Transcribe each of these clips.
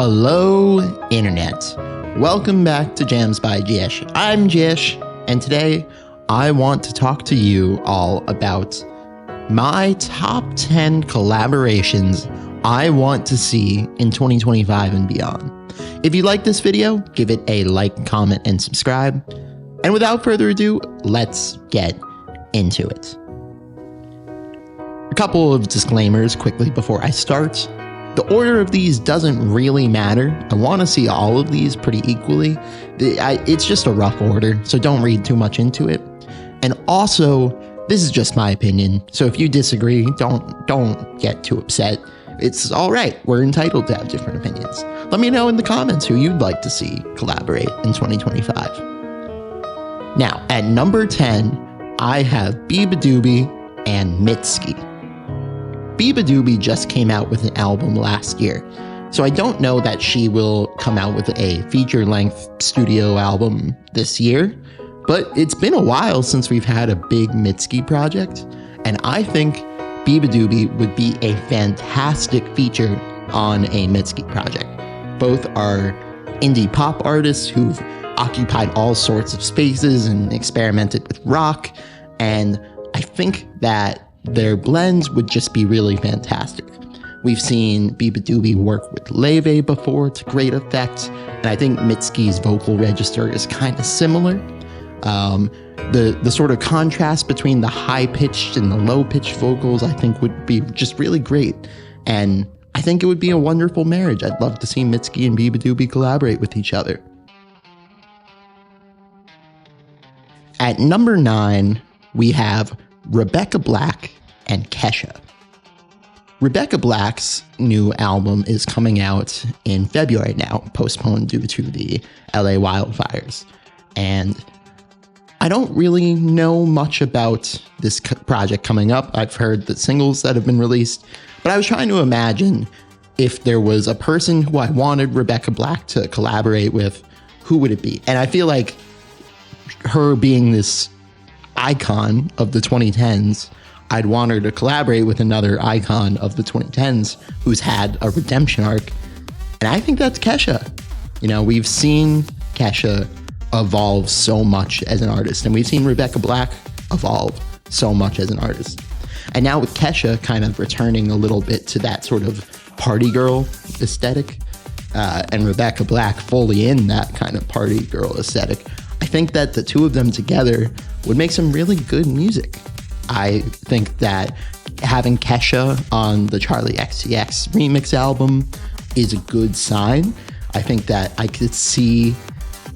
Hello, Internet. Welcome back to Jams by Jish. I'm Jish, and today I want to talk to you all about my top 10 collaborations I want to see in 2025 and beyond. If you like this video, give it a like, comment, and subscribe. And without further ado, let's get into it. A couple of disclaimers quickly before I start. The order of these doesn't really matter. I want to see all of these pretty equally. It's just a rough order, so don't read too much into it. And also, this is just my opinion, so if you disagree, don't get too upset. It's all right. We're entitled to have different opinions. Let me know in the comments who you'd like to see collaborate in 2025. Now, at number 10, I have beabadoobee and Mitski. beabadoobee just came out with an album last year, so I don't know that she will come out with a feature-length studio album this year, but it's been a while since we've had a big Mitski project, and I think beabadoobee would be a fantastic feature on a Mitski project. Both are indie pop artists who've occupied all sorts of spaces and experimented with rock, and I think that their blends would just be really fantastic. We've seen beabadoobee work with Laufey before to great effect, and I think Mitski's vocal register is kind of similar. The sort of contrast between the high-pitched and the low-pitched vocals I think would be just really great, and I think it would be a wonderful marriage. I'd love to see Mitski and beabadoobee collaborate with each other. At number 9, we have Rebecca Black and Kesha. Rebecca Black's new album is coming out in February now, postponed due to the LA wildfires. And I don't really know much about this project coming up. I've heard the singles that have been released, but I was trying to imagine if there was a person who I wanted Rebecca Black to collaborate with, who would it be? And I feel like her being this icon of the 2010s, I'd want her to collaborate with another icon of the 2010s who's had a redemption arc, and I think that's Kesha. You know, we've seen Kesha evolve so much as an artist, and we've seen Rebecca Black evolve so much as an artist. And now with Kesha kind of returning a little bit to that sort of party girl aesthetic, and Rebecca Black fully in that kind of party girl aesthetic, I think that the two of them together would make some really good music. I think that having Kesha on the Charli XCX remix album is a good sign. I think that I could see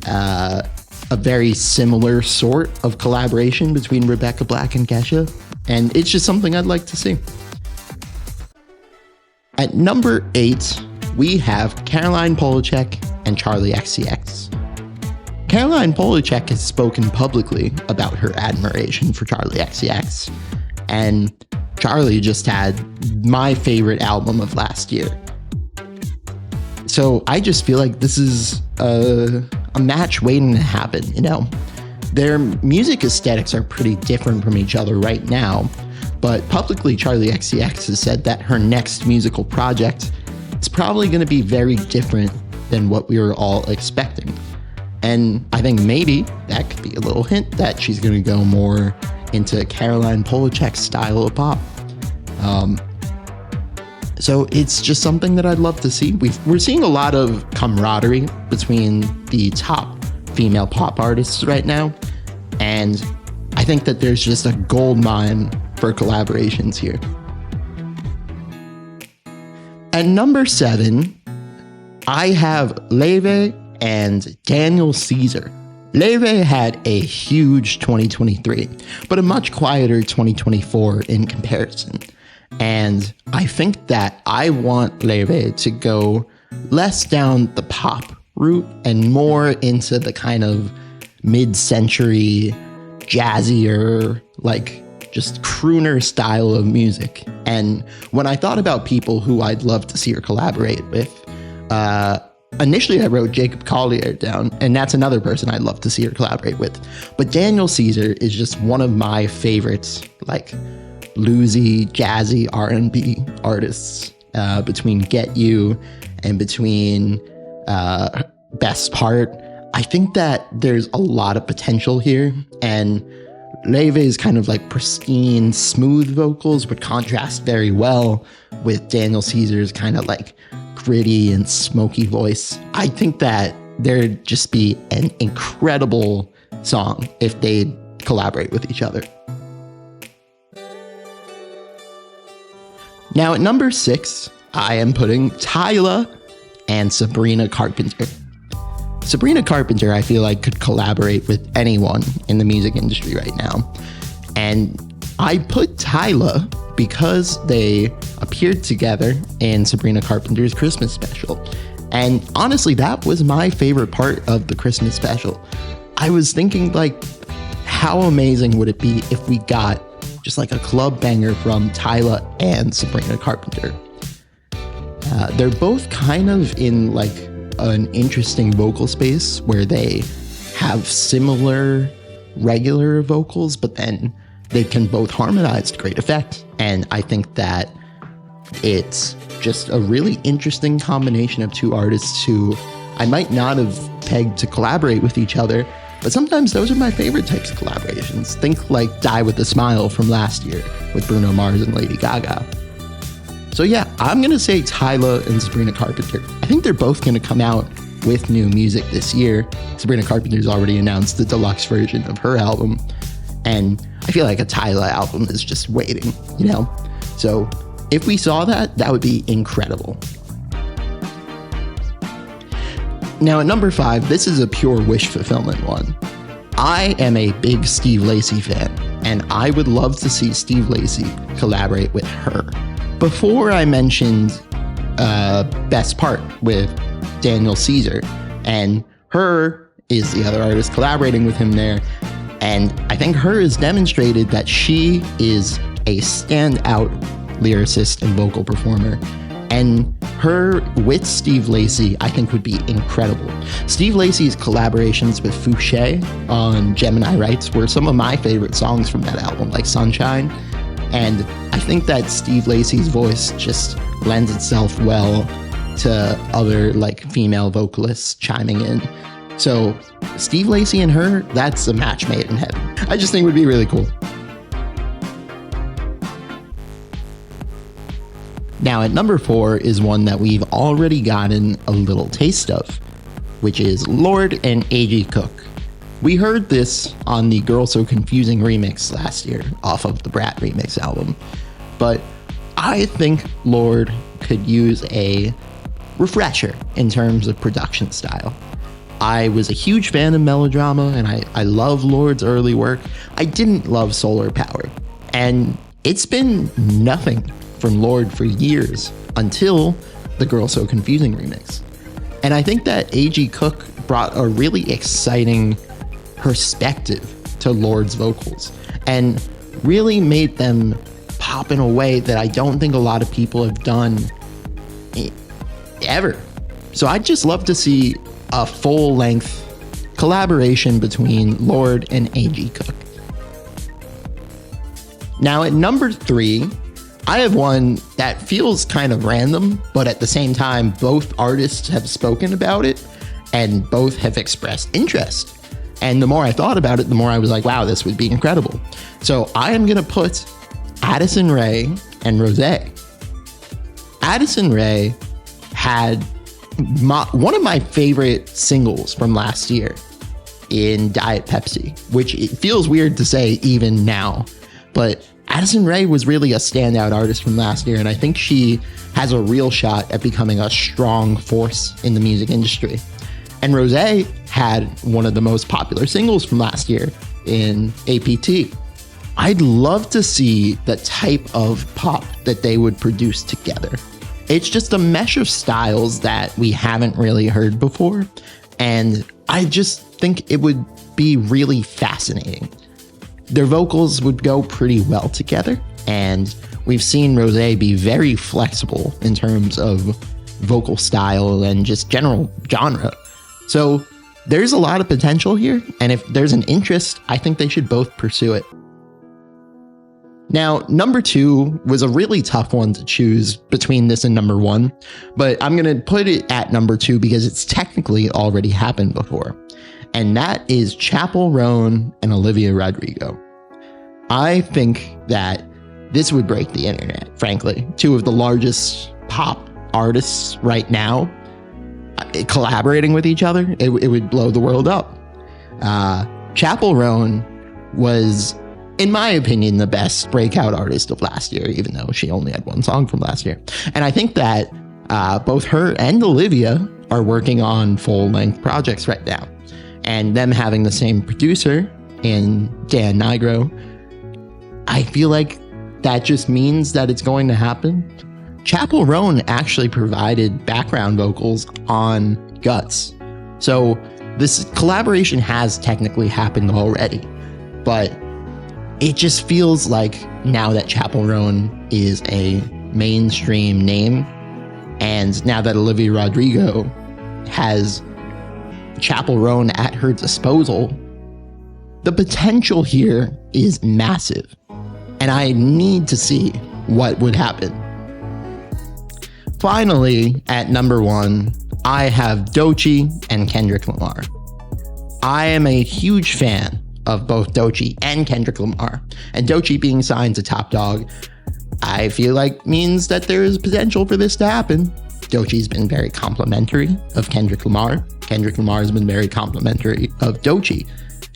a very similar sort of collaboration between Rebecca Black and Kesha, and it's just something I'd like to see. At number 8, we have Caroline Polachek and Charli XCX. Caroline Polachek has spoken publicly about her admiration for Charli XCX, and Charli just had my favorite album of last year. So I just feel like this is a match waiting to happen, you know? Their music aesthetics are pretty different from each other right now, but publicly Charli XCX has said that her next musical project is probably going to be very different than what we were all expecting. And I think maybe that could be a little hint that she's going to go more into Caroline Polachek's style of pop. So it's just something that I'd love to see. We're seeing a lot of camaraderie between the top female pop artists right now, and I think that there's just a gold mine for collaborations here. At number 7, I have Laufey and Daniel Caesar. Laufey had a huge 2023, but a much quieter 2024 in comparison. And I think that I want Laufey to go less down the pop route and more into the kind of mid-century, jazzier, like just crooner style of music. And when I thought about people who I'd love to see her collaborate with, initially I wrote Jacob Collier down, and that's another person I'd love to see her collaborate with. But Daniel Caesar is just one of my favorites, like bluesy, jazzy R&B artists, between Get You and between Best Part, I think that there's a lot of potential here, and Leve's kind of like pristine, smooth vocals would contrast very well with Daniel Caesar's kind of like gritty and smoky voice. I think that there'd just be an incredible song if they collaborate with each other. Now at number 6, I am putting Tyla and Sabrina Carpenter. Sabrina Carpenter, I feel like, could collaborate with anyone in the music industry right now. And I put Tyla because they appeared together in Sabrina Carpenter's Christmas special. And honestly, that was my favorite part of the Christmas special. I was thinking, like, how amazing would it be if we got just like a club banger from Tyla and Sabrina Carpenter? They're both kind of in like an interesting vocal space where they have similar regular vocals, but then they can both harmonize to great effect. And I think that it's just a really interesting combination of two artists who I might not have pegged to collaborate with each other, but sometimes those are my favorite types of collaborations. Think like Die With A Smile from last year with Bruno Mars and Lady Gaga. So yeah, I'm going to say Tyla and Sabrina Carpenter. I think they're both going to come out with new music this year. Sabrina Carpenter's already announced the deluxe version of her album, and I feel like a Tyla album is just waiting, you know? So if we saw that, that would be incredible. Now at number 5, this is a pure wish fulfillment one. I am a big Steve Lacy fan, and I would love to see Steve Lacy collaborate with her. Before I mentioned Best Part with Daniel Caesar, and Her is the other artist collaborating with him there, and I think Her has demonstrated that she is a standout lyricist and vocal performer, and her with Steve Lacy I think would be incredible. Steve Lacy's collaborations with Fouché on Gemini Rights were some of my favorite songs from that album, like Sunshine. And I think that Steve Lacy's voice just lends itself well to other like female vocalists chiming in. So Steve Lacy and Her, that's a match made in heaven. I just think it would be really cool. Now at number 4 is one that we've already gotten a little taste of, which is Lorde and A.G. Cook. We heard this on the Girl So Confusing remix last year off of the Brat remix album, but I think Lorde could use a refresher in terms of production style. I was a huge fan of Melodrama, and I love Lorde's early work. I didn't love Solar Power, and it's been nothing from Lorde for years until the Girl So Confusing remix. And I think that A.G. Cook brought a really exciting perspective to Lorde's vocals and really made them pop in a way that I don't think a lot of people have done ever. So I'd just love to see a full-length collaboration between Lorde and A.G. Cook. Now at number 3, I have one that feels kind of random, but at the same time, both artists have spoken about it and both have expressed interest. And the more I thought about it, the more I was like, wow, this would be incredible. So I am going to put Addison Rae and Rosé. Addison Rae had one of my favorite singles from last year in Diet Pepsi, which it feels weird to say even now, but Addison Rae was really a standout artist from last year, and I think she has a real shot at becoming a strong force in the music industry. And Rosé had one of the most popular singles from last year in APT. I'd love to see the type of pop that they would produce together. It's just a mesh of styles that we haven't really heard before, and I just think it would be really fascinating. Their vocals would go pretty well together, and we've seen Rosé be very flexible in terms of vocal style and just general genre. So there's a lot of potential here, and if there's an interest, I think they should both pursue it. Now, number 2 was a really tough one to choose between this and number 1, but I'm going to put it at number 2 because it's technically already happened before. And that is Chappell Roan and Olivia Rodrigo. I think that this would break the internet, frankly. 2 of the largest pop artists right now collaborating with each other. It would blow the world up. Chappell Roan was, in my opinion, the best breakout artist of last year, even though she only had 1 song from last year. And I think that both her and Olivia are working on full-length projects right now. And them having the same producer in Dan Nigro, I feel like that just means that it's going to happen. Chappell Roan actually provided background vocals on Guts. So this collaboration has technically happened already, but it just feels like now that Chappell Roan is a mainstream name, and now that Olivia Rodrigo has Chappell Roan at her disposal, the potential here is massive, and I need to see what would happen. Finally, at number 1, I have Doechii and Kendrick Lamar. I am a huge fan of both Doechii and Kendrick Lamar, and Doechii being signed to Top Dog, I feel like means that there is potential for this to happen. Doechii's been very complimentary of Kendrick Lamar. Kendrick Lamar has been very complimentary of Doechii.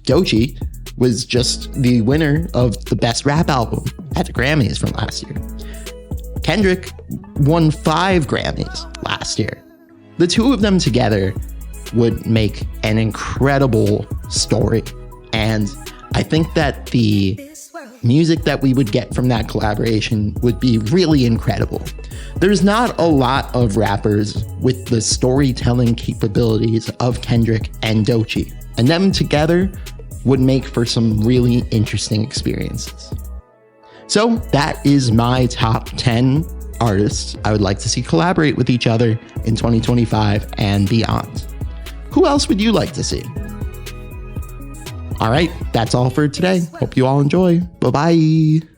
Doechii was just the winner of the Best Rap Album at the Grammys from last year. Kendrick won 5 Grammys last year. The 2 of them together would make an incredible story. And I think that the music that we would get from that collaboration would be really incredible. There's not a lot of rappers with the storytelling capabilities of Kendrick and Doechii, and them together would make for some really interesting experiences. So that is my top 10 artists I would like to see collaborate with each other in 2025 and beyond. Who else would you like to see? All right, that's all for today. Hope you all enjoy. Bye-bye.